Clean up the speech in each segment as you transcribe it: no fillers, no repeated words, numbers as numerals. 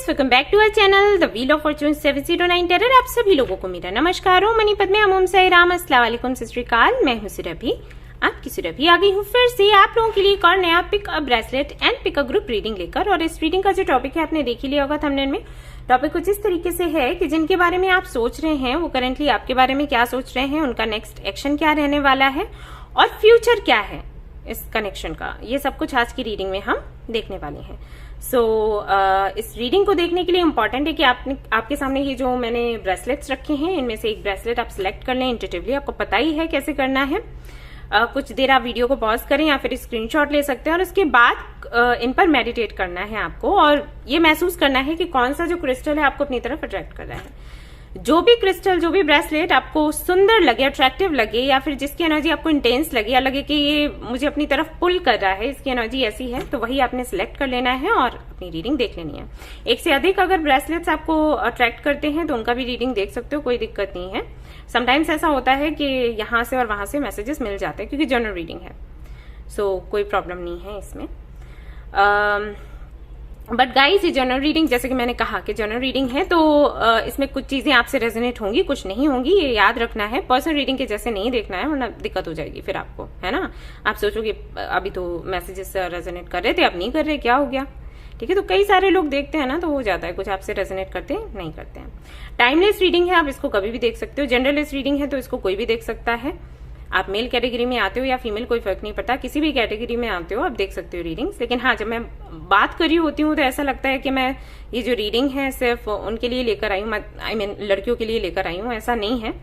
Welcome back to our channel the wheel of fortune 709 tarot. आप सभी लोगों को मेरा नमस्कार हो, मणिपत में ओम साई राम, अस्सलाम वालेकुम, सत श्री अकाल। मैं हूं सुरभि, आपकी सुरभि आ गई हूं फिर से आप लोगों के लिए एक और नया pick a bracelet and pick a group reading लेकर। और इस रीडिंग का जो टॉपिक है आपने देख ही लिया होगा थंबनेल में। टॉपिक कुछ इस तरीके से है कि जिनके बारे में आप सोच रहे हैं वो करंटली आपके बारे में क्या सोच रहे हैं, उनका नेक्स्ट एक्शन क्या रहने वाला है और फ्यूचर क्या है इस कनेक्शन का, ये सब कुछ आज की रीडिंग में हम देखने वाले हैं। इस रीडिंग को देखने के लिए इम्पोर्टेंट है कि आपके सामने ये जो मैंने ब्रेसलेट्स रखे हैं इनमें से एक ब्रेसलेट आप सिलेक्ट कर लें इंट्यूटिवली। आपको पता ही है कैसे करना है। कुछ देर आप वीडियो को पॉज करें या फिर स्क्रीनशॉट ले सकते हैं और उसके बाद इन पर मेडिटेट करना है आपको और ये महसूस करना है कि कौन सा जो क्रिस्टल है आपको अपनी तरफ अट्रैक्ट कर रहा है। जो भी क्रिस्टल, जो भी ब्रेसलेट आपको सुंदर लगे, अट्रैक्टिव लगे या फिर जिसकी एनर्जी आपको इंटेंस लगे या लगे कि ये मुझे अपनी तरफ पुल कर रहा है, इसकी एनर्जी ऐसी है, तो वही आपने सिलेक्ट कर लेना है और अपनी रीडिंग देख लेनी है। एक से अधिक अगर ब्रेसलेट्स आपको अट्रैक्ट करते हैं तो उनका भी रीडिंग देख सकते हो, कोई दिक्कत नहीं है। समटाइम्स ऐसा होता है कि यहाँ से और वहां से मैसेजेस मिल जाते हैं क्योंकि जनरल रीडिंग है, कोई प्रॉब्लम नहीं है इसमें। बट गाइस, ये जनरल रीडिंग, जैसे कि मैंने कहा कि जनरल रीडिंग है तो इसमें कुछ चीजें आपसे रेजोनेट होंगी, कुछ नहीं होंगी, ये याद रखना है। पर्सनल रीडिंग के जैसे नहीं देखना है वरना दिक्कत हो जाएगी फिर आपको, है ना। आप सोचोगे अभी तो मैसेजेस रेजोनेट कर रहे थे, अब नहीं कर रहे, क्या हो गया। ठीक है, तो कई सारे लोग देखते हैं ना, तो हो जाता है, कुछ आपसे रेजोनेट करते हैं, नहीं करते हैं। टाइमलेस रीडिंग है, आप इसको कभी भी देख सकते हो। जनरलेस रीडिंग है तो इसको कोई भी देख सकता है। आप मेल कैटेगरी में आते हो या फीमेल, कोई फर्क नहीं पड़ता, किसी भी कैटेगरी में आते हो आप देख सकते हो रीडिंग्स। लेकिन हाँ, जब मैं बात कर रही होती हूँ तो ऐसा लगता है कि मैं ये जो रीडिंग है सिर्फ उनके लिए लेकर आई हूँ, आई मीन लड़कियों के लिए लेकर आई हूँ, ऐसा नहीं है।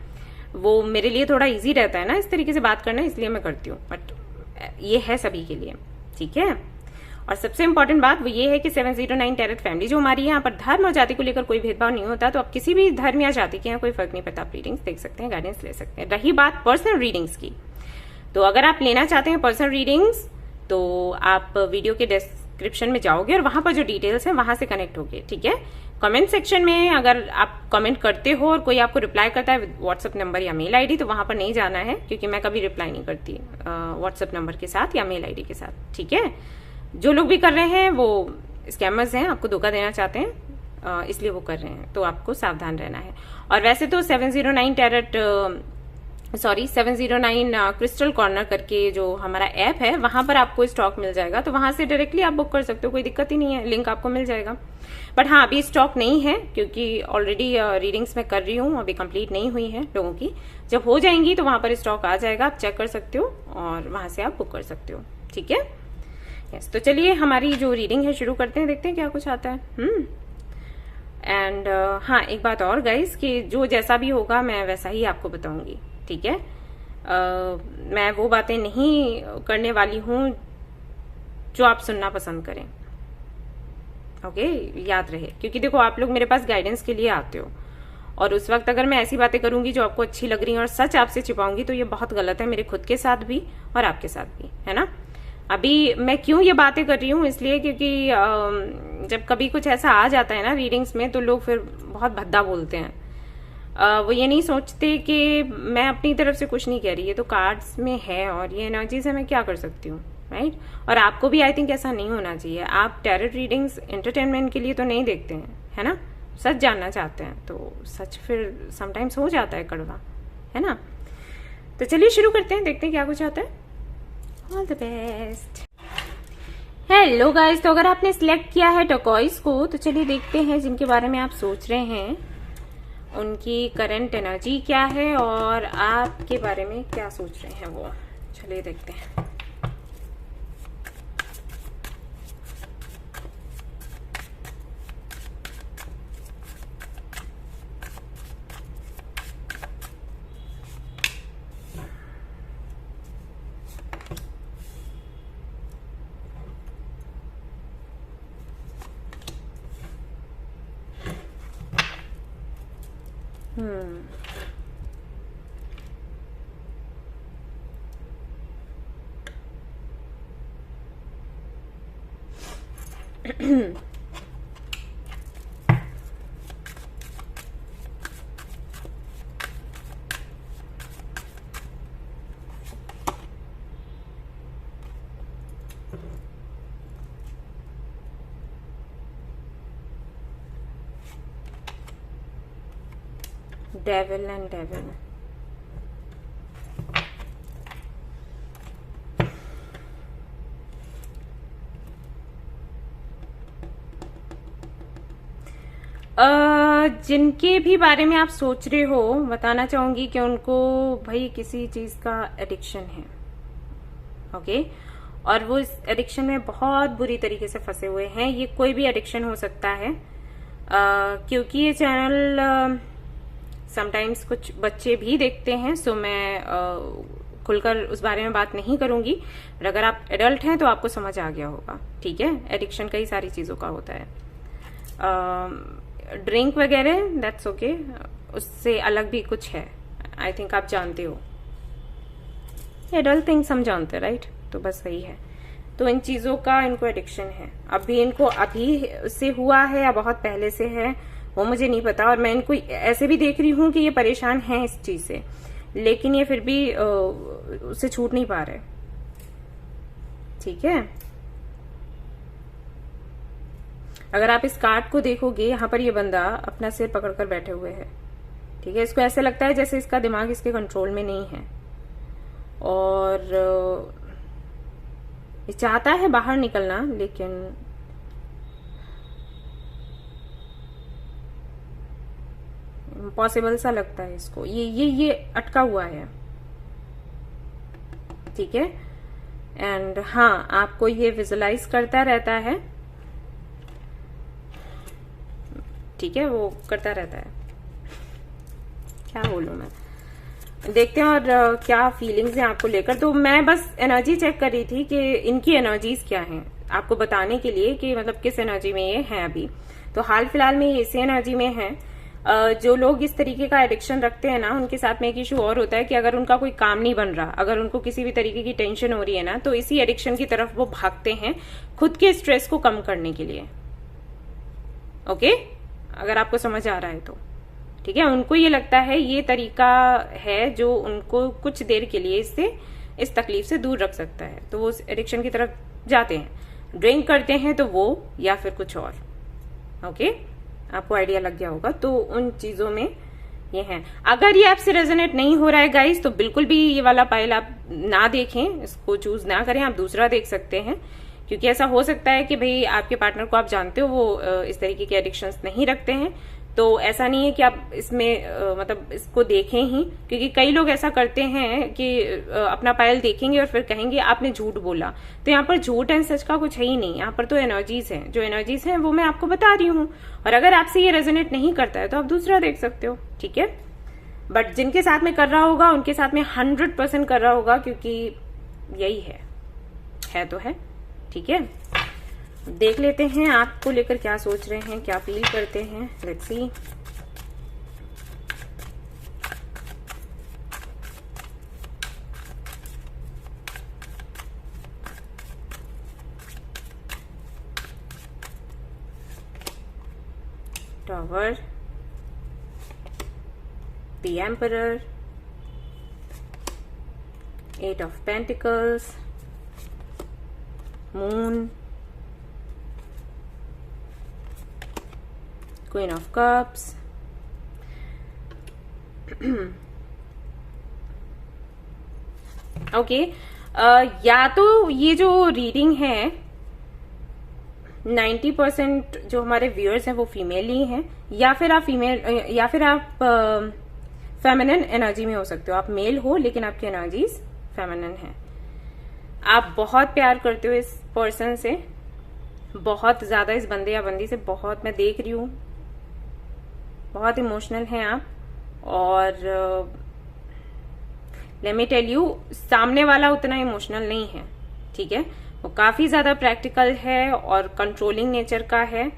वो मेरे लिए थोड़ा ईजी रहता है ना इस तरीके से बात करना, इसलिए मैं करती हूँ, बट ये है सभी के लिए, ठीक है। और सबसे इंपॉर्टेंट बात वो ये है कि 709 टेरर फैमिली जो हमारी है, यहाँ पर धर्म और जाति को लेकर कोई भेदभाव नहीं होता। तो आप किसी भी धर्म या जाति के यहाँ कोई फर्क नहीं पड़ता, आप रीडिंग्स देख सकते हैं, गाइडेंस ले सकते हैं। रही बात पर्सनल रीडिंग्स की, तो अगर आप लेना चाहते हैं पर्सनल रीडिंग्स तो आप वीडियो के डिस्क्रिप्शन में जाओगे और वहां पर जो डिटेल्स है वहां से कनेक्ट होगे, ठीक है। कमेंट सेक्शन में अगर आप कमेंट करते हो और कोई आपको रिप्लाई करता है व्हाट्सएप नंबर या मेल आईडी, तो वहां पर नहीं जाना है क्योंकि मैं कभी रिप्लाई नहीं करती व्हाट्सएप नंबर के साथ या मेल आईडी के साथ, ठीक है। जो लोग भी कर रहे हैं वो स्कैमर्स हैं, आपको धोखा देना चाहते हैं, इसलिए वो कर रहे हैं, तो आपको सावधान रहना है। और वैसे तो 709 क्रिस्टल कॉर्नर करके जो हमारा ऐप है वहां पर आपको स्टॉक मिल जाएगा, तो वहां से डायरेक्टली आप बुक कर सकते हो, कोई दिक्कत ही नहीं है, लिंक आपको मिल जाएगा। बट हाँ, अभी स्टॉक नहीं है क्योंकि ऑलरेडी रीडिंग्स मैं कर रही हूँ, अभी कंप्लीट नहीं हुई है लोगों की। जब हो जाएंगी तो वहां पर स्टॉक आ जाएगा, आप चेक कर सकते हो और वहां से आप बुक कर सकते हो, ठीक है। यस, तो चलिए हमारी जो रीडिंग है शुरू करते हैं, देखते हैं क्या कुछ आता है। एंड हाँ, एक बात और गाइस कि जो जैसा भी होगा मैं वैसा ही आपको बताऊंगी, ठीक है। मैं वो बातें नहीं करने वाली हूं जो आप सुनना पसंद करें, ओके, याद रहे। क्योंकि देखो, आप लोग मेरे पास गाइडेंस के लिए आते हो और उस वक्त अगर मैं ऐसी बातें करूंगी जो आपको अच्छी लग रही है और सच आपसे छिपाऊंगी तो ये बहुत गलत है, मेरे खुद के साथ भी और आपके साथ भी, है ना। अभी मैं क्यों ये बातें कर रही हूँ, इसलिए क्योंकि जब कभी कुछ ऐसा आ जाता है ना रीडिंग्स में तो लोग फिर बहुत भद्दा बोलते हैं। वो ये नहीं सोचते कि मैं अपनी तरफ से कुछ नहीं कह रही, ये तो कार्ड्स में है और ये एनर्जीज है, मैं क्या कर सकती हूँ, राइट। और आपको भी आई थिंक ऐसा नहीं होना चाहिए। आप टैरो रीडिंग्स एंटरटेनमेंट के लिए तो नहीं देखते हैं, है ना, सच जानना चाहते हैं, तो सच फिर समटाइम्स हो जाता है कड़वा, है ना। तो चलिए शुरू करते हैं, देखते हैं क्या कुछ आता है। All the best. Hello guys, तो अगर आपने सिलेक्ट किया है टर्कोइज को तो चलिए देखते हैं जिनके बारे में आप सोच रहे हैं उनकी करंट एनर्जी क्या है और आपके बारे में क्या सोच रहे हैं वो। चलिए देखते हैं। Devil and devil. जिनके भी बारे में आप सोच रहे हो, बताना चाहूंगी कि उनको भाई किसी चीज का एडिक्शन है, ओके? और वो इस एडिक्शन में बहुत बुरी तरीके से फंसे हुए हैं। ये कोई भी एडिक्शन हो सकता है, क्योंकि ये चैनल समटाइम्स कुछ बच्चे भी देखते हैं, सो मैं खुलकर उस बारे में बात नहीं करूंगी। और अगर आप एडल्ट हैं तो आपको समझ आ गया होगा, ठीक है? एडिक्शन कई सारी चीजों का होता है। ड्रिंक वगैरह दैट्स ओके, उससे अलग भी कुछ है, आई थिंक आप जानते हो। एडल्ट थिंग्स हम जानते हैं, राइट? तो बस वही है। तो इन चीजों का इनको एडिक्शन है। अभी इनको अभी से हुआ है या बहुत पहले से है वो मुझे नहीं पता, और मैं इनको ऐसे भी देख रही हूं कि ये परेशान हैं इस चीज से, लेकिन ये फिर भी उससे छूट नहीं पा रहे, ठीक है? अगर आप इस कार्ड को देखोगे, यहाँ पर ये बंदा अपना सिर पकड़कर बैठे हुए है, ठीक है? इसको ऐसे लगता है जैसे इसका दिमाग इसके कंट्रोल में नहीं है, और ये चाहता है बाहर निकलना, लेकिन इम्पॉसिबल सा लगता है इसको। ये अटका हुआ है, ठीक है? एंड हाँ, आपको ये विजुलाइज करता रहता है, ठीक है? वो करता रहता है, क्या बोलूं मैं। देखते हैं और क्या फीलिंग्स हैं आपको लेकर। तो मैं बस एनर्जी चेक कर रही थी कि इनकी एनर्जीज क्या हैं, आपको बताने के लिए कि मतलब किस एनर्जी में ये हैं अभी। तो हाल फिलहाल में ये इसी एनर्जी में हैं। जो लोग इस तरीके का एडिक्शन रखते हैं ना, उनके साथ में एक इशू और होता है कि अगर उनका कोई काम नहीं बन रहा, अगर उनको किसी भी तरीके की टेंशन हो रही है ना, तो इसी एडिक्शन की तरफ वो भागते हैं खुद के स्ट्रेस को कम करने के लिए, ओके? अगर आपको समझ आ रहा है तो ठीक है। उनको ये लगता है ये तरीका है जो उनको कुछ देर के लिए इस तकलीफ से दूर रख सकता है, तो वो उस एडिक्शन की तरफ जाते हैं। ड्रिंक करते हैं तो वो, या फिर कुछ और, ओके? आपको आइडिया लग गया होगा। तो उन चीजों में ये हैं। अगर ये आपसे रेजोनेट नहीं हो रहा है गाइस, तो बिल्कुल भी ये वाला पाइल आप ना देखें, इसको चूज ना करें, आप दूसरा देख सकते हैं। क्योंकि ऐसा हो सकता है कि भाई आपके पार्टनर को आप जानते हो वो इस तरीके के एडिक्शंस नहीं रखते हैं, तो ऐसा नहीं है कि आप इसमें मतलब इसको देखें ही। क्योंकि कई लोग ऐसा करते हैं कि अपना पायल देखेंगे और फिर कहेंगे आपने झूठ बोला। तो यहाँ पर झूठ एंड सच का कुछ है ही नहीं, यहाँ पर तो एनर्जीज हैं। जो एनर्जीज हैं वो मैं आपको बता रही हूँ, और अगर आपसे ये रेजोनेट नहीं करता है तो आप दूसरा देख सकते हो, ठीक है? बट जिनके साथ में कर रहा होगा उनके साथ में 100% कर रहा होगा, क्योंकि यही है तो है, ठीक है? देख लेते हैं आपको लेकर क्या सोच रहे हैं, क्या फील करते हैं। Let's see. Tower, the emperor, 8 of pentacles, moon, queen of cups, okay. या तो ये जो रीडिंग है 90% जो हमारे व्यूअर्स हैं वो फीमेल ही हैं, या फिर आप फेमिनिन एनर्जी में हो सकते हो। आप मेल हो लेकिन आपकी एनर्जीज फेमिनिन है। आप बहुत प्यार करते हो इस पर्सन से, बहुत ज्यादा, इस बंदे या बंदी से बहुत, मैं देख रही हूं, बहुत इमोशनल हैं आप। और लेट मी टेल यू, सामने वाला उतना इमोशनल नहीं है, ठीक है? वो काफी ज्यादा प्रैक्टिकल है और कंट्रोलिंग नेचर का है।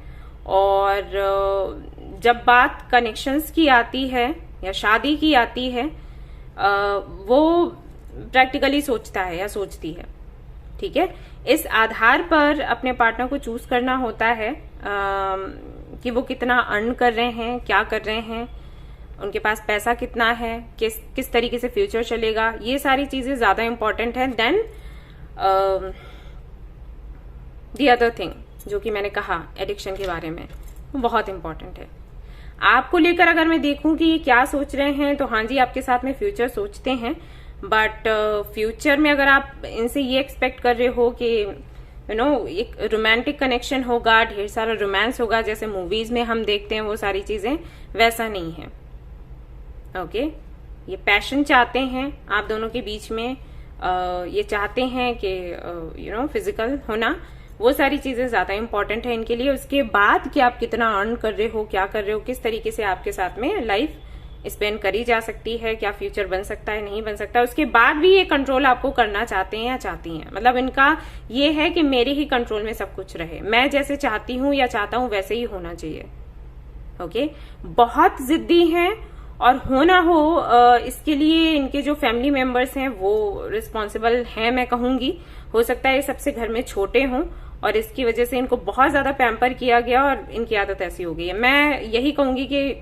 और जब बात कनेक्शंस की आती है या शादी की आती है, वो प्रैक्टिकली सोचता है या सोचती है, ठीक है? इस आधार पर अपने पार्टनर को चूज करना होता है कि वो कितना अर्न कर रहे हैं, क्या कर रहे हैं, उनके पास पैसा कितना है, किस तरीके से फ्यूचर चलेगा। ये सारी चीजें ज्यादा इंपॉर्टेंट है देन द अदर थिंग जो कि मैंने कहा एडिक्शन के बारे में, वो बहुत इंपॉर्टेंट है। आपको लेकर अगर मैं देखूं कि ये क्या सोच रहे हैं, तो हाँ जी, आपके साथ में फ्यूचर सोचते हैं, बट फ्यूचर में अगर आप इनसे ये एक्सपेक्ट कर रहे हो कि एक रोमांटिक कनेक्शन होगा, ढेर सारा रोमांस होगा, जैसे मूवीज में हम देखते हैं वो सारी चीजें, वैसा नहीं है। ओके, ये पैशन चाहते हैं आप दोनों के बीच में, ये चाहते हैं कि फिजिकल होना, वो सारी चीजें ज्यादा इंपॉर्टेंट है इनके लिए। उसके बाद कि आप कितना अर्न कर रहे हो, क्या कर रहे हो, किस तरीके से आपके साथ में लाइफ स्पेंड करी जा सकती है, क्या फ्यूचर बन सकता है, नहीं बन सकता, उसके बाद भी ये कंट्रोल आपको करना चाहते हैं या चाहती हैं। मतलब इनका ये है कि मेरे ही कंट्रोल में सब कुछ रहे, मैं जैसे चाहती हूँ या चाहता हूँ वैसे ही होना चाहिए। ओके, बहुत जिद्दी हैं, और होना हो इसके लिए इनके जो फैमिली मेंबर्स हैं वो रिस्पॉन्सिबल हैं, मैं कहूंगी। हो सकता है ये सबसे घर में छोटे हों और इसकी वजह से इनको बहुत ज्यादा पैम्पर किया गया और इनकी आदत ऐसी हो गई है। मैं यही कहूंगी कि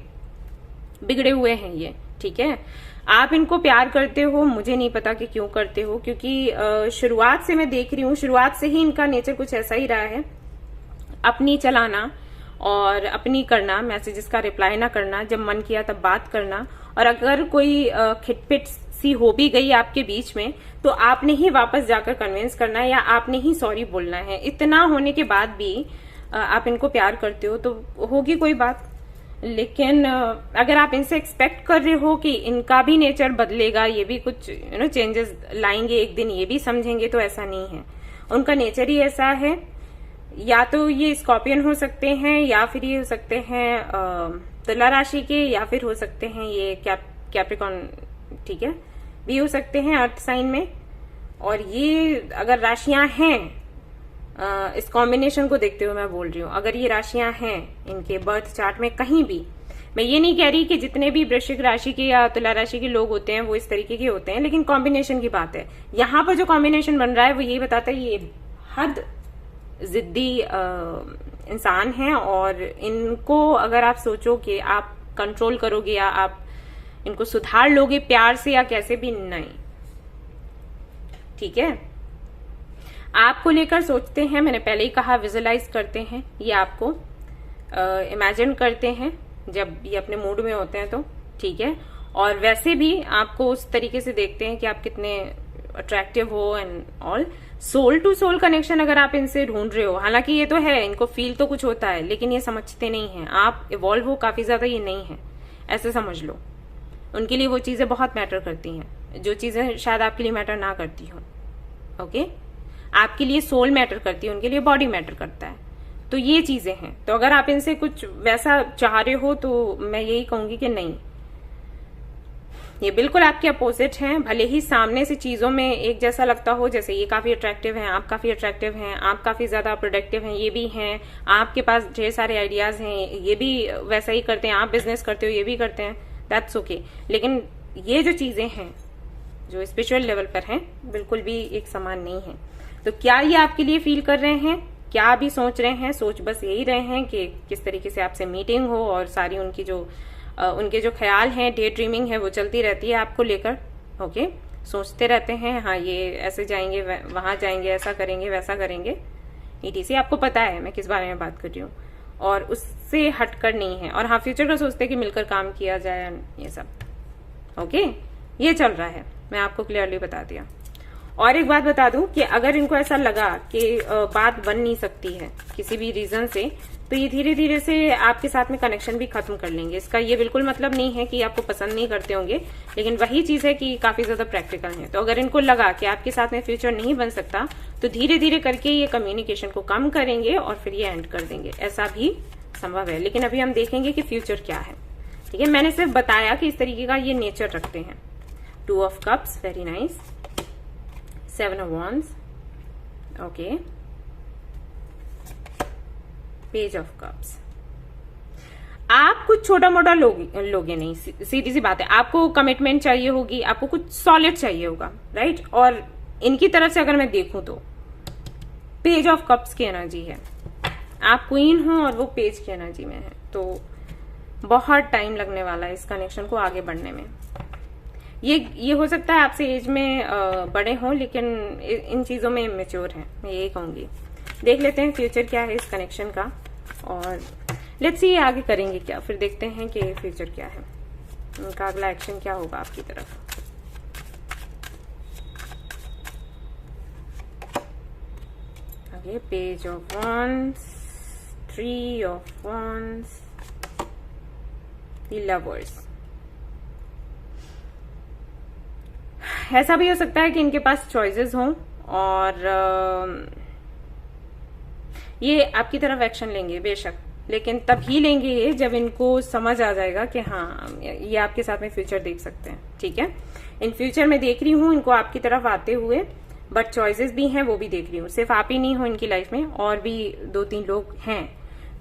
बिगड़े हुए हैं ये, ठीक है। आप इनको प्यार करते हो, मुझे नहीं पता कि क्यों करते हो, क्योंकि शुरुआत से मैं देख रही हूँ, शुरुआत से ही इनका नेचर कुछ ऐसा ही रहा है, अपनी चलाना और अपनी करना, मैसेजेस का रिप्लाई ना करना, जब मन किया तब बात करना, और अगर कोई खिटपिट सी हो भी गई आपके बीच में तो आपने ही वापस जाकर कन्विंस करना है या आपने ही सॉरी बोलना है। इतना होने के बाद भी आप इनको प्यार करते हो तो होगी कोई बात, लेकिन अगर आप इनसे एक्सपेक्ट कर रहे हो कि इनका भी नेचर बदलेगा, ये भी कुछ चेंजेस लाएंगे एक दिन, ये भी समझेंगे, तो ऐसा नहीं है। उनका नेचर ही ऐसा है। या तो ये स्कॉर्पियन हो सकते हैं, या फिर ये हो सकते हैं तुला राशि के, या फिर हो सकते हैं ये कैप्रिकॉन, ठीक है, भी हो सकते हैं अर्थ साइन में। और ये अगर राशियां हैं, इस कॉम्बिनेशन को देखते हुए मैं बोल रही हूँ, अगर ये राशियां हैं इनके बर्थ चार्ट में कहीं भी, मैं ये नहीं कह रही कि जितने भी वृश्चिक राशि के या तुला राशि के लोग होते हैं वो इस तरीके के होते हैं, लेकिन कॉम्बिनेशन की बात है। यहाँ पर जो कॉम्बिनेशन बन रहा है वो यही बताता है ये हद जिद्दी इंसान हैं, और इनको अगर आप सोचो कि आप कंट्रोल करोगे या आप इनको सुधार लोगे प्यार से या कैसे भी, नहीं, ठीक है। आपको लेकर सोचते हैं, मैंने पहले ही कहा, विजुअलाइज करते हैं, ये आपको इमेजिन करते हैं जब ये अपने मूड में होते हैं तो, ठीक है। और वैसे भी आपको उस तरीके से देखते हैं कि आप कितने अट्रैक्टिव हो and all. Soul to soul connection अगर आप इनसे ढूंढ रहे हो, हालांकि ये तो है, इनको फील तो कुछ होता है, लेकिन ये समझते नहीं हैं। आप इवॉल्व हो काफी ज्यादा, ये नहीं है, ऐसे समझ लो। उनके लिए वो चीजें बहुत मैटर करती हैं जो चीजें शायद आपके लिए मैटर ना करती हो। ओके, आपके लिए सोल मैटर करती है, उनके लिए बॉडी मैटर करता है। तो ये चीजें हैं। तो अगर आप इनसे कुछ वैसा चाह रहे हो तो मैं यही कहूंगी कि नहीं, ये बिल्कुल आपके अपोजिट हैं। भले ही सामने से चीजों में एक जैसा लगता हो, जैसे ये काफी अट्रैक्टिव हैं, आप काफी अट्रैक्टिव हैं, आप काफी ज्यादा प्रोडक्टिव हैं, ये भी हैं, आपके पास ढेर सारे आइडियाज हैं, ये भी वैसा ही करते हैं, आप बिजनेस करते हो, ये भी करते हैं, दैट्स ओके। लेकिन ये जो चीजें हैं जो स्पिरिचुअल लेवल पर हैं, बिल्कुल भी एक समान नहीं है। तो क्या ये आपके लिए फील कर रहे हैं, क्या अभी सोच रहे हैं? सोच बस यही रहे हैं कि किस तरीके से आपसे मीटिंग हो, और सारी उनकी जो उनके जो ख्याल हैं, डे ड्रीमिंग है, वो चलती रहती है आपको लेकर। ओके, सोचते रहते हैं, हाँ ये ऐसे जाएंगे, वहां जाएंगे, ऐसा करेंगे, वैसा करेंगे, ETC। आपको पता है मैं किस बारे में बात कर रही हूँ, और उससे हटकर नहीं है। और हाँ, फ्यूचर का सोचते हैं कि मिलकर काम किया जाए, ये सब। ओके, ये चल रहा है, मैं आपको क्लियरली बता दिया। और एक बात बता दूं कि अगर इनको ऐसा लगा कि बात बन नहीं सकती है किसी भी रीजन से, तो ये धीरे धीरे से आपके साथ में कनेक्शन भी खत्म कर लेंगे। इसका ये बिल्कुल मतलब नहीं है कि आपको पसंद नहीं करते होंगे, लेकिन वही चीज है कि काफी ज्यादा प्रैक्टिकल है। तो अगर इनको लगा कि आपके साथ में फ्यूचर नहीं बन सकता, तो धीरे धीरे करके ये कम्युनिकेशन को कम करेंगे और फिर ये एंड कर देंगे, ऐसा भी संभव है। लेकिन अभी हम देखेंगे कि फ्यूचर क्या है, ठीक है। मैंने सिर्फ बताया कि इस तरीके का ये नेचर रखते हैं। 2 of cups, very nice. 7 of wands, okay. Page of cups. आप कुछ छोटा मोटा लोगे नहीं, सीधी सी बात है। आपको कमिटमेंट चाहिए होगी, आपको कुछ सॉलिड चाहिए होगा, राइट। और इनकी तरफ से अगर मैं देखूं तो पेज ऑफ कप्स की एनर्जी है, आप क्वीन हो और वो पेज की एनर्जी में है, तो बहुत टाइम लगने वाला है इस कनेक्शन को आगे बढ़ने में। ये हो सकता है आपसे एज में बड़े हों, लेकिन इन चीजों में इमेच्योर हैं, मैं यही कहूंगी। देख लेते हैं फ्यूचर क्या है इस कनेक्शन का, और लेट्स सी आगे करेंगे क्या, फिर देखते हैं कि फ्यूचर क्या है, उनका अगला एक्शन क्या होगा आपकी तरफ। आगे page of wands, 3 of wands, the lovers. ऐसा भी हो सकता है कि इनके पास चॉइसेस हों और ये आपकी तरफ एक्शन लेंगे बेशक, लेकिन तभी लेंगे ये जब इनको समझ आ जाएगा कि हाँ ये आपके साथ में फ्यूचर देख सकते हैं। ठीक है, इन फ्यूचर में देख रही हूँ इनको आपकी तरफ आते हुए, बट चॉइसेस भी हैं वो भी देख रही हूँ। सिर्फ आप ही नहीं हो इनकी लाइफ में, और भी 2-3 लोग हैं।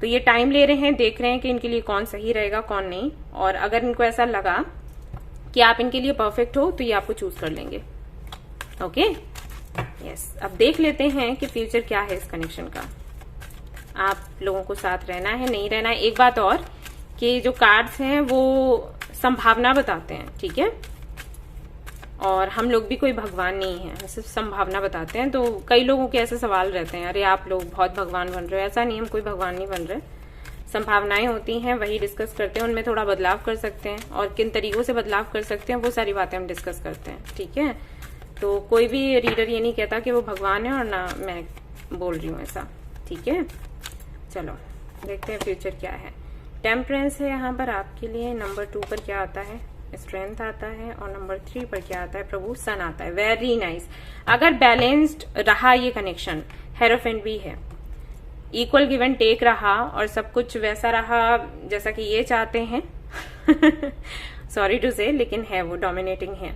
तो ये टाइम ले रहे हैं, देख रहे हैं कि इनके लिए कौन सही रहेगा कौन नहीं, और अगर इनको ऐसा लगा कि आप इनके लिए परफेक्ट हो तो ये आपको चूज कर लेंगे। ओके यस, अब देख लेते हैं कि फ्यूचर क्या है इस कनेक्शन का। आप लोगों को साथ रहना है नहीं रहना है। एक बात और कि जो कार्ड्स हैं वो संभावना बताते हैं, ठीक है, और हम लोग भी कोई भगवान नहीं है, सिर्फ संभावना बताते हैं। तो कई लोगों के ऐसे सवाल रहते हैं, अरे आप लोग बहुत भगवान बन रहे हो। ऐसा नहीं, हम कोई भगवान नहीं बन रहे, संभावनाएं होती हैं वही डिस्कस करते हैं, उनमें थोड़ा बदलाव कर सकते हैं, और किन तरीकों से बदलाव कर सकते हैं वो सारी बातें हम डिस्कस करते हैं। ठीक है, तो कोई भी रीडर ये नहीं कहता कि वो भगवान है, और ना मैं बोल रही हूँ ऐसा। ठीक है, चलो देखते हैं फ्यूचर क्या है। टेम्परेंस है यहाँ पर आपके लिए। नंबर 2 पर क्या आता है? स्ट्रेंथ आता है, और नंबर 3 पर क्या आता है? प्रभु सन आता है। Very nice. अगर बैलेंस्ड रहा ये कनेक्शन, हेरोफेंट भी है, इक्वल गिव एंड टेक रहा, और सब कुछ वैसा रहा जैसा कि ये चाहते हैं सॉरी टू से, लेकिन है वो डोमिनेटिंग है।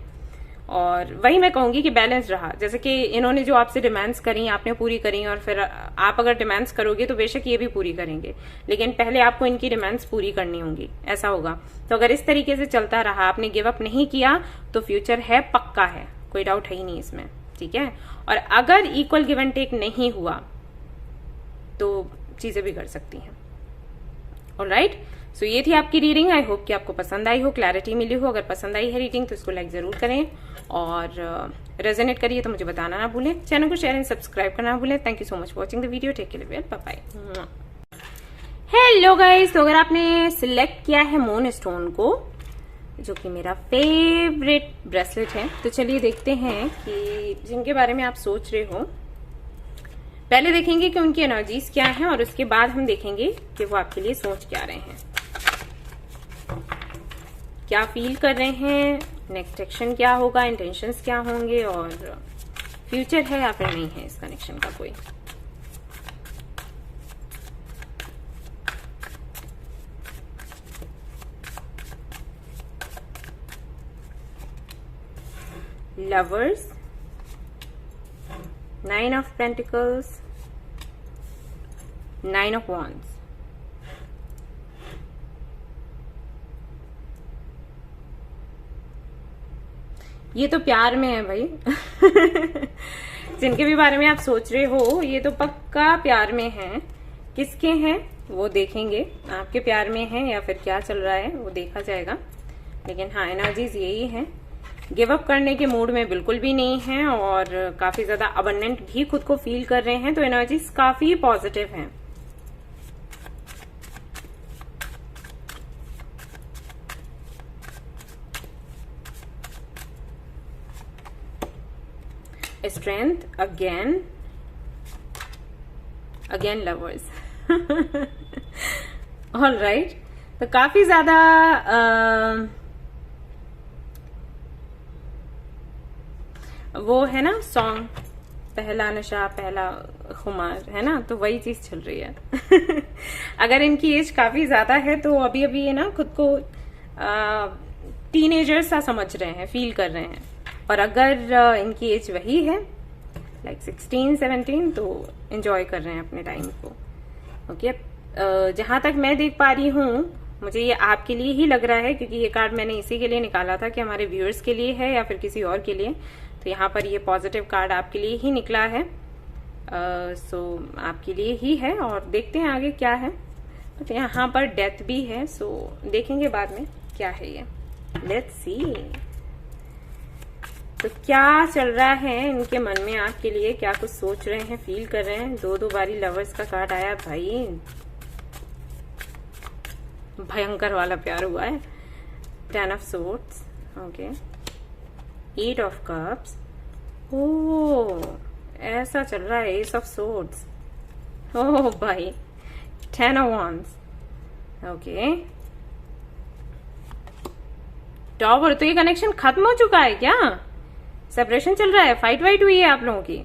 और वही मैं कहूंगी कि बैलेंस रहा, जैसे कि इन्होंने जो आपसे डिमांड्स करी आपने पूरी करी, और फिर आप अगर डिमांड्स करोगे तो बेशक ये भी पूरी करेंगे, लेकिन पहले आपको इनकी डिमांड्स पूरी करनी होंगी, ऐसा होगा। तो अगर इस तरीके से चलता रहा, आपने गिव अप नहीं किया, तो फ्यूचर है, पक्का है, कोई डाउट है ही नहीं इसमें। ठीक है, और अगर इक्वल गिव एंड टेक नहीं हुआ तो चीजें भी कर सकती हैं। ऑलराइट, सो ये थी आपकी रीडिंग। आई होप कि आपको पसंद आई हो, क्लैरिटी मिली हो। अगर पसंद आई है रीडिंग तो इसको लाइक जरूर करें, और रेजोनेट करिए तो मुझे बताना ना भूलें। चैनल को शेयर एंड सब्सक्राइब करना ना भूलें। Thank you so much for watching the video. Take care, bye bye. Hello guys, तो अगर आपने सिलेक्ट किया है मून स्टोन को, जो कि मेरा फेवरेट ब्रेसलेट है, तो चलिए देखते हैं कि जिनके बारे में आप सोच रहे हो, पहले देखेंगे कि उनकी एनर्जीज क्या हैं, और उसके बाद हम देखेंगे कि वो आपके लिए सोच क्या रहे हैं, क्या फील कर रहे हैं, नेक्स्ट एक्शन क्या होगा, इंटेंशंस क्या होंगे, और फ्यूचर है या फिर नहीं है इस कनेक्शन का कोई। Lovers, 9 of Pentacles, 9 of Wands, ये तो प्यार में है भाई जिनके भी बारे में आप सोच रहे हो ये तो पक्का प्यार में है। किसके हैं वो देखेंगे, आपके प्यार में है या फिर क्या चल रहा है वो देखा जाएगा। लेकिन हाँ, एनर्जीज यही है, गिव अप करने के मूड में बिल्कुल भी नहीं है, और काफी ज्यादा अबंडेंट भी खुद को फील कर रहे हैं। तो एनर्जीज काफी पॉजिटिव हैं। Strength, again lovers all right, तो काफी ज्यादा वो है ना सॉन्ग, पहला नशा पहला खुमार, है ना, तो वही चीज चल रही है अगर इनकी एज काफी ज्यादा है तो अभी अभी ये ना खुद को टीनेजर सा समझ रहे हैं, फील कर रहे हैं। और अगर इनकी एज वही है लाइक 16-17 तो एंजॉय कर रहे हैं अपने टाइम को। ओके, जहां तक मैं देख पा रही हूँ मुझे ये आपके लिए ही लग रहा है, क्योंकि ये कार्ड मैंने इसी के लिए निकाला था कि हमारे व्यूअर्स के लिए है या फिर किसी और के लिए। तो यहाँ पर ये पॉजिटिव कार्ड आपके लिए ही निकला है, सो आपके लिए ही है। और देखते हैं आगे क्या है। तो यहाँ पर डेथ भी है, सो देखेंगे बाद में क्या है ये। लेट्स सी, तो क्या चल रहा है इनके मन में आपके लिए, क्या कुछ सोच रहे हैं, फील कर रहे हैं। 2 बारी लवर्स का कार्ड आया भाई, भयंकर वाला प्यार हुआ है। 10 of swords, okay, 8 of cups, ओ ऐसा चल रहा है, एस ऑफ सोर्ड्स, ओह भाई, 10 ऑफ wands, ओके, टॉवर। तो ये कनेक्शन खत्म हो चुका है क्या? सेपरेशन चल रहा है, फाइट वाइट हुई है आप लोगों की?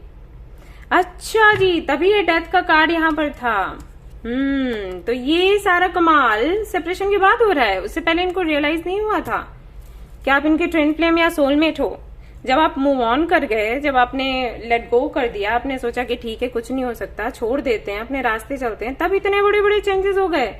अच्छा जी, तभी ये डेथ का कार्ड यहाँ पर था। तो ये सारा कमाल सेपरेशन के बाद हो रहा है, उससे पहले इनको रियलाइज नहीं हुआ था कि आप इनके ट्विन फ्लेम या सोलमेट हो। जब आप मूव ऑन कर गए, जब आपने लेट गो कर दिया, आपने सोचा कि ठीक है कुछ नहीं हो सकता, छोड़ देते हैं, अपने रास्ते चलते हैं, तब इतने बड़े बड़े चेंजेस हो गए।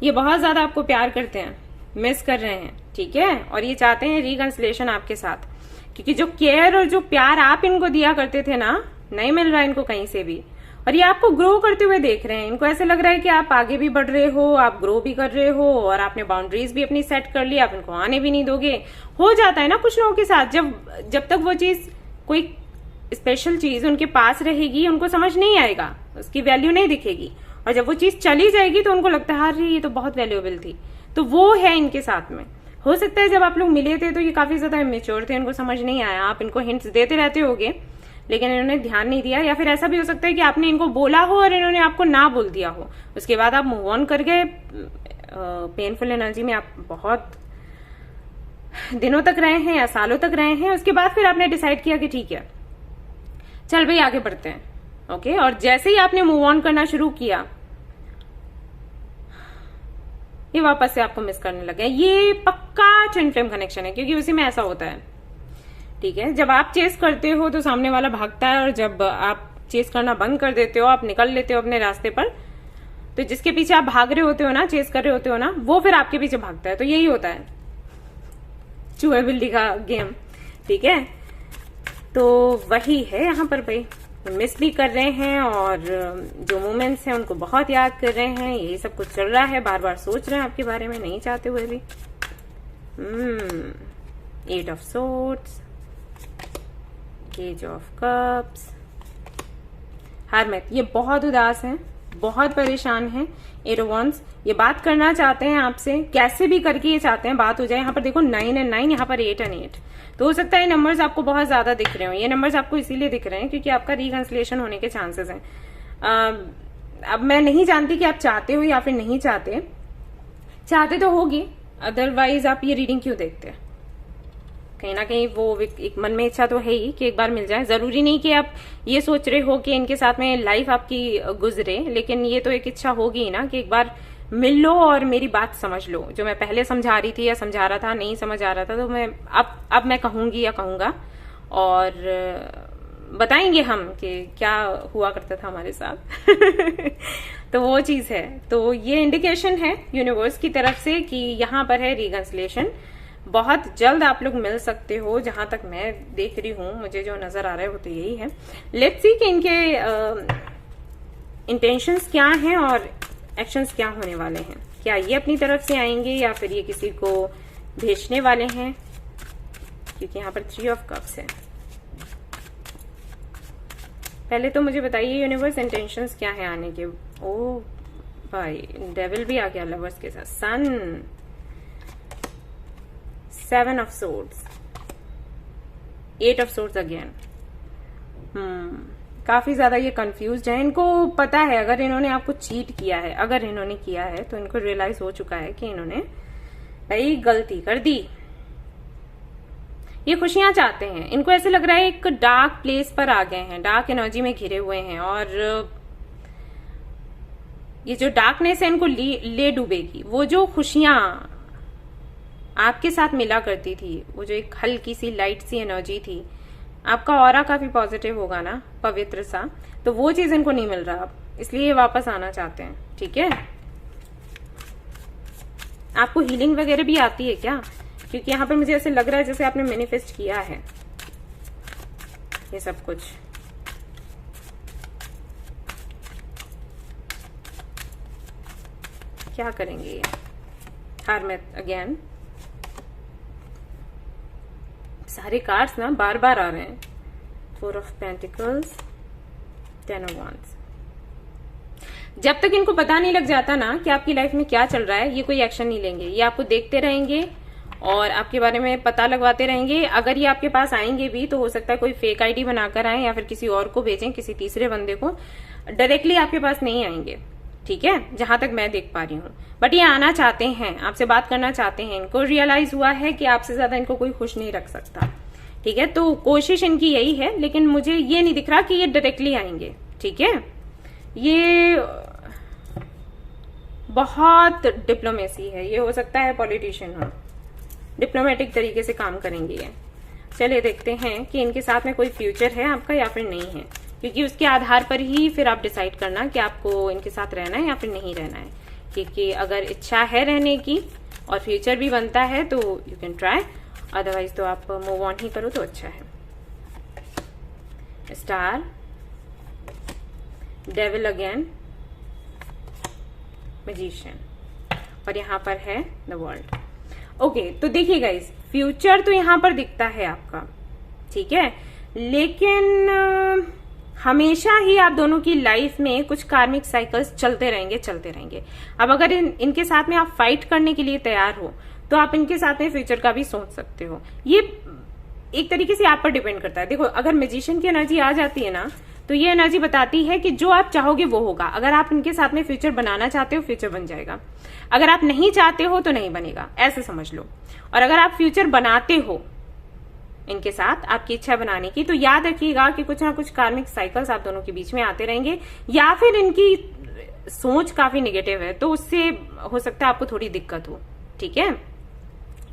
ये बहुत ज्यादा आपको प्यार करते हैं, मिस कर रहे हैं, ठीक है, और ये चाहते हैं रिकंसिलेशन आपके साथ, क्योंकि जो केयर और जो प्यार आप इनको दिया करते थे ना, नहीं मिल रहा है इनको कहीं से भी। और ये आपको ग्रो करते हुए देख रहे हैं। इनको ऐसे लग रहा है कि आप आगे भी बढ़ रहे हो, आप ग्रो भी कर रहे हो, और आपने बाउंड्रीज भी अपनी सेट कर ली, आप इनको आने भी नहीं दोगे। हो जाता है ना कुछ लोगों के साथ, जब तक वो चीज, कोई स्पेशल चीज उनके पास रहेगी, उनको समझ नहीं आएगा, उसकी वैल्यू नहीं दिखेगी, और जब वो चीज चली जाएगी तो उनको लगता है अरे ये तो बहुत वैल्यूएबल थी। तो वो है इनके साथ में। हो सकता है जब आप लोग मिले थे तो ये काफी ज्यादा इमेच्योर थे, इनको समझ नहीं आया, आप इनको हिंट्स देते रहते होगे लेकिन इन्होंने ध्यान नहीं दिया, या फिर ऐसा भी हो सकता है कि आपने इनको बोला हो और इन्होंने आपको ना बोल दिया हो, उसके बाद आप मूव ऑन कर गए। पेनफुल एनर्जी में आप बहुत दिनों तक रहे हैं या सालों तक रहे हैं, उसके बाद फिर आपने डिसाइड किया कि ठीक है चल भाई आगे बढ़ते हैं, ओके। और जैसे ही आपने मूव ऑन करना शुरू किया, ये वापस से आपको मिस करने लगे। ये पक्का ट्विन फ्लेम कनेक्शन है, क्योंकि उसी में ऐसा होता है, ठीक है। जब आप चेस करते हो तो सामने वाला भागता है, और जब आप चेस करना बंद कर देते हो, आप निकल लेते हो अपने रास्ते पर, तो जिसके पीछे आप भाग रहे होते हो ना, चेस कर रहे होते हो ना, वो फिर आपके पीछे भागता है। तो यही होता है चूहे बिल्ली का गेम, ठीक है। तो वही है यहाँ पर भाई, मिस भी कर रहे हैं और जो मोमेंट्स हैं उनको बहुत याद कर रहे हैं। यही सब कुछ चल रहा है, बार बार सोच रहे हैं आपके बारे में, नहीं चाहते हुए भी। 8 of swords, page of cups, hermit. ये बहुत उदास हैं, बहुत परेशान हैं। 8 ऑफ wands, ये बात करना चाहते हैं आपसे, कैसे भी करके ये चाहते हैं बात हो जाए। यहाँ पर देखो 9 और 9, यहाँ पर 8 और 8। तो हो सकता है ये नंबर्स आपको बहुत ज्यादा दिख रहे हो। ये नंबर्स आपको इसीलिए दिख रहे हैं क्योंकि आपका रिकंसिलेशन होने के चांसेस हैं। अब मैं नहीं जानती कि आप चाहते हो या फिर नहीं चाहते। चाहते तो होगी, अदरवाइज आप ये रीडिंग क्यों देखते हैं? कहीं ना कहीं वो एक मन में इच्छा तो है ही कि एक बार मिल जाए। जरूरी नहीं कि आप ये सोच रहे हो कि इनके साथ में लाइफ आपकी गुजरे, लेकिन ये तो एक इच्छा होगी ही ना कि एक बार मिल लो और मेरी बात समझ लो। जो मैं पहले समझा रही थी या समझा रहा था, नहीं समझ आ रहा था, तो मैं अब मैं कहूंगी या कहूंगा, और बताएंगे हम कि क्या हुआ करता था हमारे साथ। तो वो चीज है। तो ये इंडिकेशन है यूनिवर्स की तरफ से कि यहाँ पर है रिकंसिलेशन। बहुत जल्द आप लोग मिल सकते हो, जहां तक मैं देख रही हूं, मुझे जो नजर आ रहा है वो तो यही है। लेट्स सी कि इनके इंटेंशंस क्या हैं और एक्शंस क्या होने वाले हैं। क्या ये अपनी तरफ से आएंगे या फिर ये किसी को भेजने वाले हैं, क्योंकि यहाँ पर 3 ऑफ कप्स है। पहले तो मुझे बताइए यूनिवर्स इंटेंशंस क्या है आने के। ओ भाई, डेविल भी आ गया लवर्स के साथ। सन, 7 of swords, 8 of swords again. काफी ज्यादा ये कंफ्यूज्ड है। इनको पता है अगर इन्होंने आपको चीट किया है, अगर इन्होंने किया है, तो इनको रियलाइज हो चुका है कि इन्होंने भाई गलती कर दी। ये खुशियां चाहते हैं। इनको ऐसे लग रहा है एक डार्क प्लेस पर आ गए हैं, डार्क एनर्जी में घिरे हुए हैं, और ये जो डार्कनेस है इनको ले डूबेगी। वो जो खुशियां आपके साथ मिला करती थी, वो जो एक हल्की सी लाइट सी एनर्जी थी, आपका ऑरा काफी पॉजिटिव होगा ना, पवित्र सा, तो वो चीज इनको नहीं मिल रहा अब, इसलिए ये वापस आना चाहते हैं, ठीक है। आपको हीलिंग वगैरह भी आती है क्या? क्योंकि यहाँ पर मुझे ऐसे लग रहा है जैसे आपने मैनिफेस्ट किया है ये सब कुछ। क्या करेंगे ये? Hermit again. सारे कार्ड्स ना बार बार आ रहे हैं। 4 ऑफ पेंटिकल्स, 10 ऑफ wands। जब तक इनको पता नहीं लग जाता ना कि आपकी लाइफ में क्या चल रहा है, ये कोई एक्शन नहीं लेंगे। ये आपको देखते रहेंगे और आपके बारे में पता लगवाते रहेंगे। अगर ये आपके पास आएंगे भी तो हो सकता है कोई फेक आईडी बनाकर आए या फिर किसी और को भेजें, किसी तीसरे बंदे को। डायरेक्टली आपके पास नहीं आएंगे, ठीक है, जहां तक मैं देख पा रही हूँ। बट ये आना चाहते हैं, आपसे बात करना चाहते हैं। इनको रियलाइज हुआ है कि आपसे ज्यादा इनको कोई खुश नहीं रख सकता, ठीक है। तो कोशिश इनकी यही है, लेकिन मुझे ये नहीं दिख रहा कि ये डायरेक्टली आएंगे, ठीक है। ये बहुत डिप्लोमेसी है, ये हो सकता है पॉलिटिशियन हो, डिप्लोमेटिक तरीके से काम करेंगे ये। चलिए देखते हैं कि इनके साथ में कोई फ्यूचर है आपका या फिर नहीं है, क्योंकि उसके आधार पर ही फिर आप डिसाइड करना कि आपको इनके साथ रहना है या फिर नहीं रहना है। क्योंकि अगर इच्छा है रहने की और फ्यूचर भी बनता है तो यू कैन ट्राई, अदरवाइज तो आप मूव ऑन ही करो तो अच्छा है। स्टार, डेविल अगेन, मैजिशियन, और यहाँ पर है द वर्ल्ड। ओके, तो देखिए गाइस, फ्यूचर तो यहाँ पर दिखता है आपका, ठीक है, लेकिन हमेशा ही आप दोनों की लाइफ में कुछ कार्मिक साइकिल्स चलते रहेंगे। अब अगर इनके साथ में आप फाइट करने के लिए तैयार हो तो आप इनके साथ में फ्यूचर का भी सोच सकते हो। ये एक तरीके से आप पर डिपेंड करता है। देखो, अगर मैजिशियन की एनर्जी आ जाती है ना, तो ये एनर्जी बताती है कि जो आप चाहोगे वो होगा। अगर आप इनके साथ में फ्यूचर बनाना चाहते हो, फ्यूचर बन जाएगा। अगर आप नहीं चाहते हो तो नहीं बनेगा, ऐसे समझ लो। और अगर आप फ्यूचर बनाते हो इनके साथ, आपकी इच्छा बनाने की, तो याद रखिएगा कि कुछ ना कुछ कार्मिक साइकिल्स आप दोनों के बीच में आते रहेंगे, या फिर इनकी सोच काफी नेगेटिव है तो उससे हो सकता है आपको थोड़ी दिक्कत हो, ठीक है,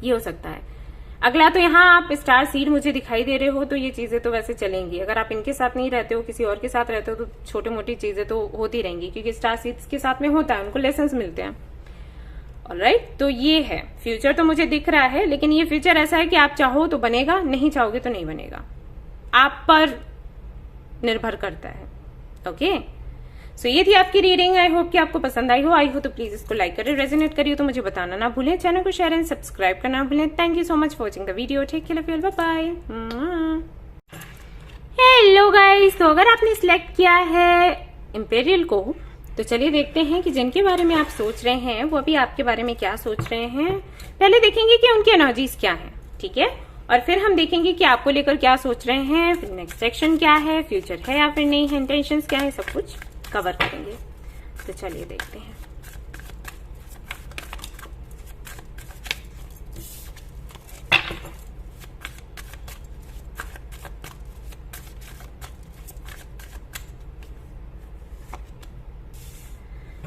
ये हो सकता है। अगला तो यहाँ आप स्टार सीड मुझे दिखाई दे रहे हो, तो ये चीजें तो वैसे चलेंगी। अगर आप इनके साथ नहीं रहते हो, किसी और के साथ रहते हो, तो छोटी मोटी चीजें तो होती रहेंगी, क्योंकि स्टार सीड्स के साथ में होता है, उनको लेसन्स मिलते हैं। ऑलराइट, तो ये है फ्यूचर तो मुझे दिख रहा है, लेकिन ये फ्यूचर ऐसा है कि आप चाहो तो बनेगा, नहीं चाहोगे तो नहीं बनेगा, आप पर निर्भर करता है। ओके, सो ये थी आपकी रीडिंग। आई होप कि आपको पसंद आई हो तो प्लीज इसको लाइक करें, रेजोनेट करिए तो मुझे बताना ना भूलें, चैनल को शेयर एंड सब्सक्राइब करना ना भूलें। Thank you so much for watching the video. Take care, bye bye. Hello guys, तो अगर आपने सिलेक्ट किया है इंपेरियल को, तो चलिए देखते हैं कि जिनके बारे में आप सोच रहे हैं वो अभी आपके बारे में क्या सोच रहे हैं। पहले देखेंगे कि उनकी एनर्जीज क्या है, ठीक है, और फिर हम देखेंगे कि आपको लेकर क्या सोच रहे हैं, फिर नेक्स्ट सेक्शन क्या है, फ्यूचर है या फिर नहीं है, इंटेंशंस क्या है, सब कुछ कवर करेंगे। तो चलिए देखते हैं।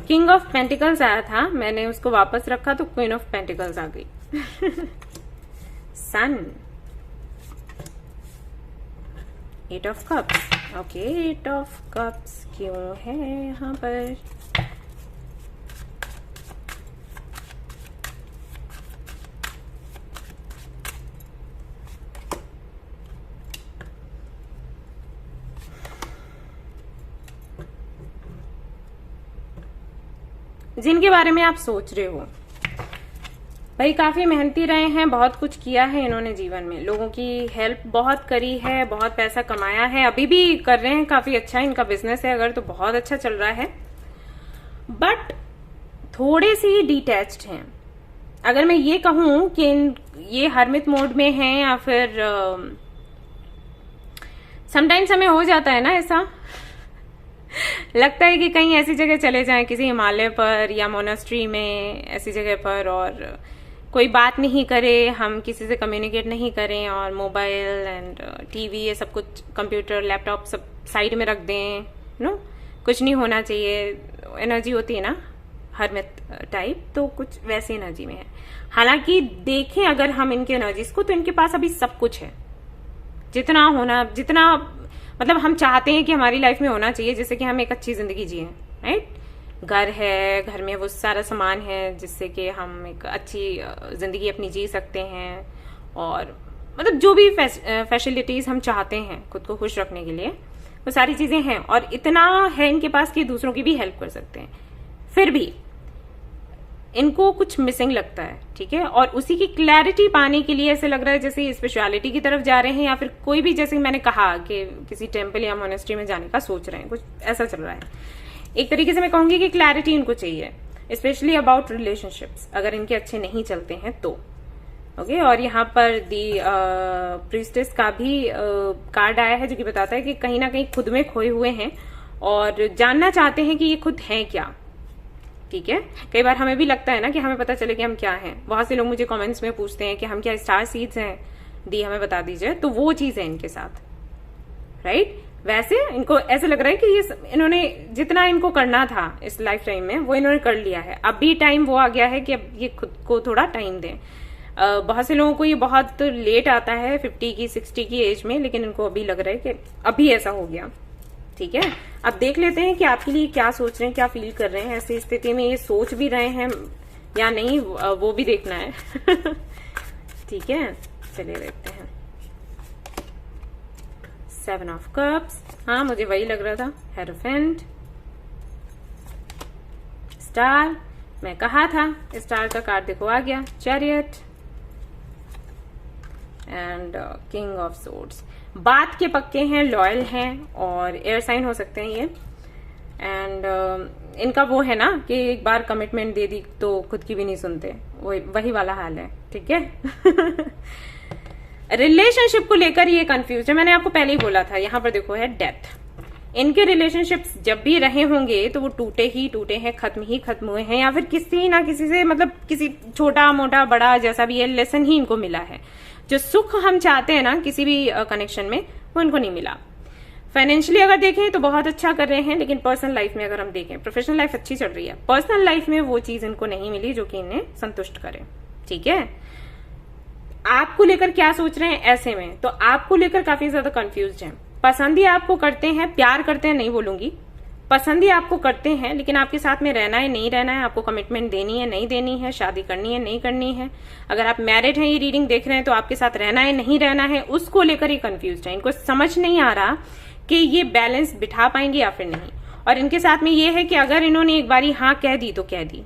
किंग ऑफ पेंटिकल्स आया था, मैंने उसको वापस रखा तो क्वीन ऑफ पेंटिकल्स आ गई। Sun, eight of cups. Okay, eight of cups क्यों है यहाँ पर? जिनके बारे में आप सोच रहे हो, भाई काफी मेहनती रहे हैं, बहुत कुछ किया है इन्होंने जीवन में, लोगों की हेल्प बहुत करी है, बहुत पैसा कमाया है, अभी भी कर रहे हैं, काफी अच्छा इनका बिजनेस है अगर, तो बहुत अच्छा चल रहा है। बट थोड़े से ही डिटैच्ड हैं। अगर मैं ये कहूं कि ये हरमित मोड में हैं या फिर समटाइम्स हमें हो जाता है ना ऐसा, लगता है कि कहीं ऐसी जगह चले जाएं, किसी हिमालय पर या मोनास्ट्री में, ऐसी जगह पर, और कोई बात नहीं करे, हम किसी से कम्युनिकेट नहीं करें, और मोबाइल एंड टीवी ये सब कुछ, कंप्यूटर लैपटॉप सब साइड में रख दें, नो, कुछ नहीं होना चाहिए। एनर्जी होती है ना हरमित टाइप, तो कुछ वैसी एनर्जी में है। हालांकि देखें अगर हम इनकी एनर्जीज को, तो इनके पास अभी सब कुछ है, जितना मतलब हम चाहते हैं कि हमारी लाइफ में होना चाहिए, जिससे कि हम एक अच्छी जिंदगी जिए, राइट। घर है, घर में वो सारा सामान है जिससे कि हम एक अच्छी जिंदगी अपनी जी सकते हैं, और मतलब जो भी फैसिलिटीज हम चाहते हैं खुद को खुश रखने के लिए, वो सारी चीजें हैं, और इतना है इनके पास कि दूसरों की भी हेल्प कर सकते हैं। फिर भी इनको कुछ मिसिंग लगता है, ठीक है, और उसी की क्लैरिटी पाने के लिए ऐसे लग रहा है जैसे स्पिरिचुअलिटी की तरफ जा रहे हैं, या फिर कोई भी, जैसे मैंने कहा कि किसी टेम्पल या मोनेस्ट्री में जाने का सोच रहे हैं, कुछ ऐसा चल रहा है। एक तरीके से मैं कहूंगी कि क्लैरिटी इनको चाहिए, स्पेशली अबाउट रिलेशनशिप्स, अगर इनके अच्छे नहीं चलते हैं तो। ओके, और यहाँ पर दी प्रीस्टेस का भी कार्ड आया है जो कि बताता है कि कहीं ना कहीं खुद में खोए हुए हैं और जानना चाहते हैं कि ये खुद हैं क्या। ठीक है, कई बार हमें भी लगता है ना कि हमें पता चले कि हम क्या हैं। बहुत से लोग मुझे कमेंट्स में पूछते हैं कि हम क्या स्टार सीड्स हैं, दी हमें बता दीजिए। तो वो चीज है इनके साथ, राइट। वैसे इनको ऐसा लग रहा है कि ये इन्होंने जितना इनको करना था इस लाइफ टाइम में वो इन्होंने कर लिया है। अभी टाइम वो आ गया है कि अब ये खुद को थोड़ा टाइम दें। बहुत से लोगों को ये बहुत लेट आता है 50 की 60 की एज में, लेकिन इनको अभी लग रहा है कि अभी ऐसा हो गया। ठीक है, अब देख लेते हैं कि आपके लिए क्या सोच रहे हैं, क्या फील कर रहे हैं। ऐसी स्थिति में ये सोच भी रहे हैं या नहीं, वो भी देखना है। ठीक है, चलिए देखते हैं। 7 ऑफ कप्स, हाँ मुझे वही लग रहा था। हेरोफेंट, स्टार, मैं कहा था स्टार का कार्ड देखो आ गया। Chariot and king of swords. बात के पक्के हैं, लॉयल हैं और एयर साइन हो सकते हैं ये। एंड इनका वो है ना कि एक बार कमिटमेंट दे दी तो खुद की भी नहीं सुनते, वही वाला हाल है। ठीक है। रिलेशनशिप को लेकर ये कंफ्यूज है, मैंने आपको पहले ही बोला था। यहां पर देखो है डेथ। इनके रिलेशनशिप्स जब भी रहे होंगे तो वो टूटे ही टूटे हैं, खत्म ही खत्म हुए हैं, या फिर किसी ना किसी से, मतलब किसी छोटा मोटा बड़ा जैसा भी है, लेसन ही इनको मिला है। जो सुख हम चाहते हैं ना किसी भी कनेक्शन में, वो इनको नहीं मिला। फाइनेंशियली अगर देखें तो बहुत अच्छा कर रहे हैं, लेकिन पर्सनल लाइफ में अगर हम देखें, प्रोफेशनल लाइफ अच्छी चल रही है, पर्सनल लाइफ में वो चीज इनको नहीं मिली जो कि इन्हें संतुष्ट करे। ठीक है, आपको लेकर क्या सोच रहे हैं ऐसे में, तो आपको लेकर काफी ज्यादा कंफ्यूज हैं। पसंद ही आपको करते हैं, प्यार करते हैं नहीं बोलूंगी, पसंद ही आपको करते हैं, लेकिन आपके साथ में रहना है नहीं रहना है, आपको कमिटमेंट देनी है नहीं देनी है, शादी करनी है नहीं करनी है। अगर आप मैरिड हैं, ये रीडिंग देख रहे हैं, तो आपके साथ रहना है नहीं रहना है, उसको लेकर ये कंफ्यूज है। इनको समझ नहीं आ रहा कि ये बैलेंस बिठा पाएंगे या फिर नहीं। और इनके साथ में ये है कि अगर इन्होंने एक बारी हाँ कह दी तो कह दी,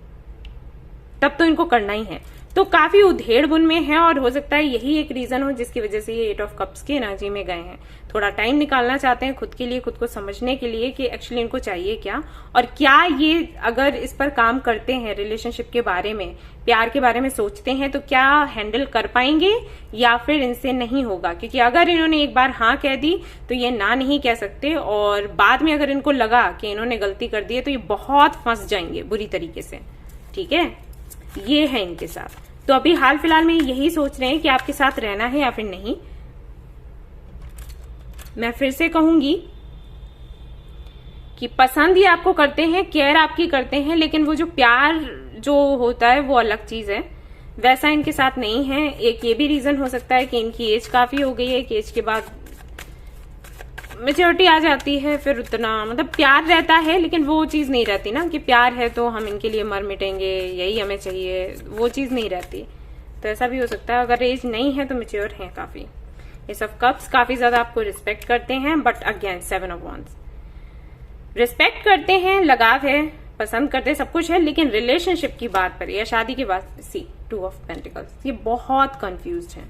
तब तो इनको करना ही है। तो काफी उधेड़ बुन में है और हो सकता है यही एक रीजन हो जिसकी वजह से ये 8 ऑफ कप्स की एनर्जी में गए हैं। थोड़ा टाइम निकालना चाहते हैं खुद के लिए, खुद को समझने के लिए कि एक्चुअली इनको चाहिए क्या, और क्या ये अगर इस पर काम करते हैं, रिलेशनशिप के बारे में, प्यार के बारे में सोचते हैं, तो क्या हैंडल कर पाएंगे या फिर इनसे नहीं होगा। क्योंकि अगर इन्होंने एक बार हाँ कह दी तो ये ना नहीं कह सकते, और बाद में अगर इनको लगा कि इन्होंने गलती कर दी है तो ये बहुत फंस जाएंगे बुरी तरीके से। ठीक है, ये है इनके साथ। तो अभी हाल फिलहाल में यही सोच रहे हैं कि आपके साथ रहना है या फिर नहीं। मैं फिर से कहूंगी कि पसंद ही आपको करते हैं, केयर आपकी करते हैं, लेकिन वो जो प्यार जो होता है वो अलग चीज है, वैसा इनके साथ नहीं है। एक ये भी रीजन हो सकता है कि इनकी एज काफी हो गई है, कि एज के बाद मेच्योरिटी आ जाती है, फिर उतना मतलब प्यार रहता है, लेकिन वो चीज नहीं रहती ना कि प्यार है तो हम इनके लिए मर मिटेंगे, यही हमें चाहिए, वो चीज नहीं रहती। तो ऐसा भी हो सकता है। अगर एज नहीं है तो मेच्योर है काफी। ये सब कप्स काफी ज्यादा आपको रिस्पेक्ट करते हैं, but again 7 of wands, respect करते हैं, लगाव है, पसंद करते हैं, सब कुछ है, लेकिन रिलेशनशिप की बात पर या शादी की बात, सी 2 ऑफ पेंटिकल्स, ये बहुत कंफ्यूज है।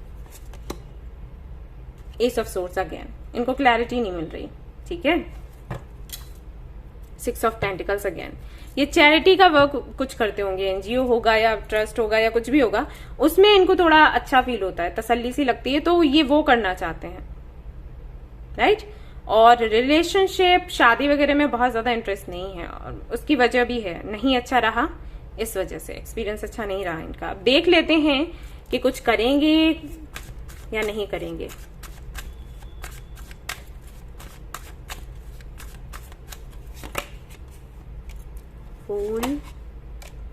एस ऑफ सोर्ड्स, अगेन इनको क्लैरिटी नहीं मिल रही। ठीक है, 6 ऑफ पेंटिकल्स, अगेन ये चैरिटी का वर्क कुछ करते होंगे, एनजीओ होगा या ट्रस्ट होगा या कुछ भी होगा, उसमें इनको थोड़ा अच्छा फील होता है, तसल्ली सी लगती है, तो ये वो करना चाहते हैं, राइट। और रिलेशनशिप शादी वगैरह में बहुत ज्यादा इंटरेस्ट नहीं है, और उसकी वजह भी है, नहीं अच्छा रहा, इस वजह से एक्सपीरियंस अच्छा नहीं रहा इनका। अब देख लेते हैं कि कुछ करेंगे या नहीं करेंगे। Fool,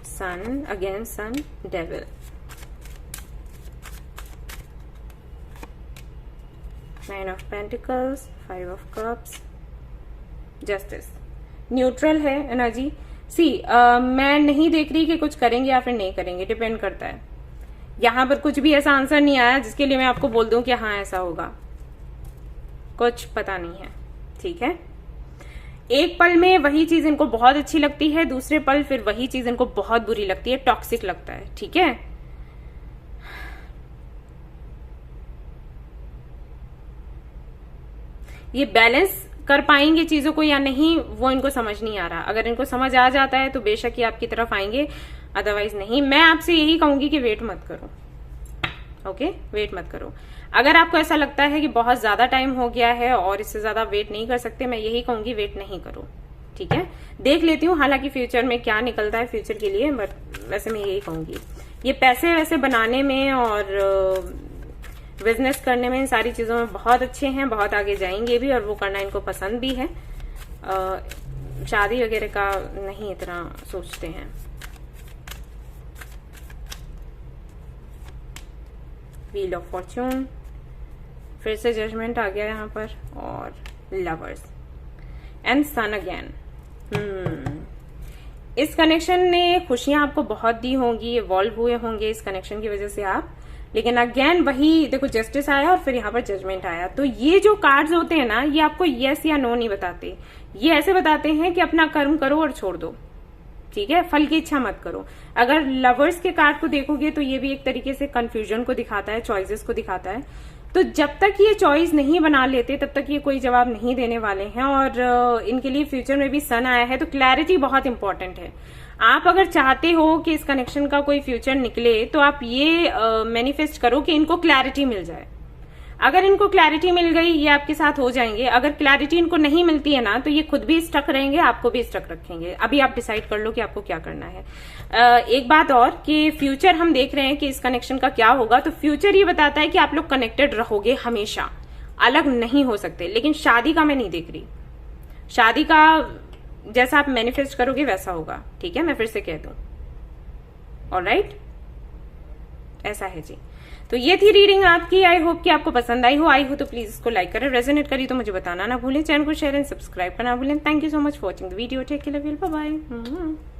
sun, again sun, devil, nine of pentacles, 5 of cups, justice, neutral है एनर्जी। सी मैं नहीं देख रही कि कुछ करेंगे या फिर नहीं करेंगे, डिपेंड करता है। यहां पर कुछ भी ऐसा आंसर नहीं आया जिसके लिए मैं आपको बोल दूं कि हाँ ऐसा होगा, कुछ पता नहीं है। ठीक है, एक पल में वही चीज इनको बहुत अच्छी लगती है, दूसरे पल फिर वही चीज इनको बहुत बुरी लगती है, टॉक्सिक लगता है। ठीक है, ये बैलेंस कर पाएंगे चीजों को या नहीं, वो इनको समझ नहीं आ रहा। अगर इनको समझ आ जाता है तो बेशक ही आपकी तरफ आएंगे, अदरवाइज नहीं। मैं आपसे यही कहूंगी कि वेट मत करो, ओके, वेट मत करो। अगर आपको ऐसा लगता है कि बहुत ज्यादा टाइम हो गया है और इससे ज्यादा वेट नहीं कर सकते, मैं यही कहूंगी वेट नहीं करो, ठीक है। देख लेती हूँ हालांकि फ्यूचर में क्या निकलता है फ्यूचर के लिए, बट वैसे मैं यही कहूंगी। ये पैसे वैसे बनाने में और बिजनेस करने में, इन सारी चीजों में बहुत अच्छे हैं, बहुत आगे जाएंगे भी, और वो करना इनको पसंद भी है। शादी वगैरह का नहीं इतना सोचते हैं। व्हील ऑफ फॉर्च्यून, फिर से जजमेंट आ गया यहाँ पर, और लवर्स एंड सन अगेन। इस कनेक्शन ने खुशियां आपको बहुत दी होंगी, इवॉल्व हुए होंगे इस कनेक्शन की वजह से आप, लेकिन अगेन वही देखो, जस्टिस आया और फिर यहाँ पर जजमेंट आया। तो ये जो कार्ड्स होते हैं ना, ये आपको यस या नो नहीं बताते, ये ऐसे बताते हैं कि अपना कर्म करो और छोड़ दो, ठीक है, फल की इच्छा मत करो। अगर लवर्स के कार्ड को देखोगे तो ये भी एक तरीके से कंफ्यूजन को दिखाता है, चॉइसेस को दिखाता है। तो जब तक ये चॉइस नहीं बना लेते तब तक ये कोई जवाब नहीं देने वाले हैं, और इनके लिए फ्यूचर में भी सन आया है, तो क्लैरिटी बहुत इंपॉर्टेंट है। आप अगर चाहते हो कि इस कनेक्शन का कोई फ्यूचर निकले तो आप ये मैनिफेस्ट करो कि इनको क्लैरिटी मिल जाए। अगर इनको क्लैरिटी मिल गई, ये आपके साथ हो जाएंगे। अगर क्लैरिटी इनको नहीं मिलती है ना, तो ये खुद भी स्टक रहेंगे, आपको भी स्टक रखेंगे। अभी आप डिसाइड कर लो कि आपको क्या करना है। एक बात और कि फ्यूचर हम देख रहे हैं कि इस कनेक्शन का क्या होगा, तो फ्यूचर ये बताता है कि आप लोग कनेक्टेड रहोगे, हमेशा अलग नहीं हो सकते। लेकिन शादी का मैं नहीं देख रही। शादी का जैसा आप मैनिफेस्ट करोगे वैसा होगा, ठीक है, मैं फिर से कह दूं। ऑलराइट, ऐसा है जी। तो ये थी रीडिंग आपकी। आई होप कि आपको पसंद आई हो तो प्लीज इसको लाइक करें, रेजोनेट करी तो मुझे बताना ना भूलें, चैनल को शेयर एंड सब्सक्राइब करना भूलें। Thank you so much for watching the video. Take care, love you, bye bye.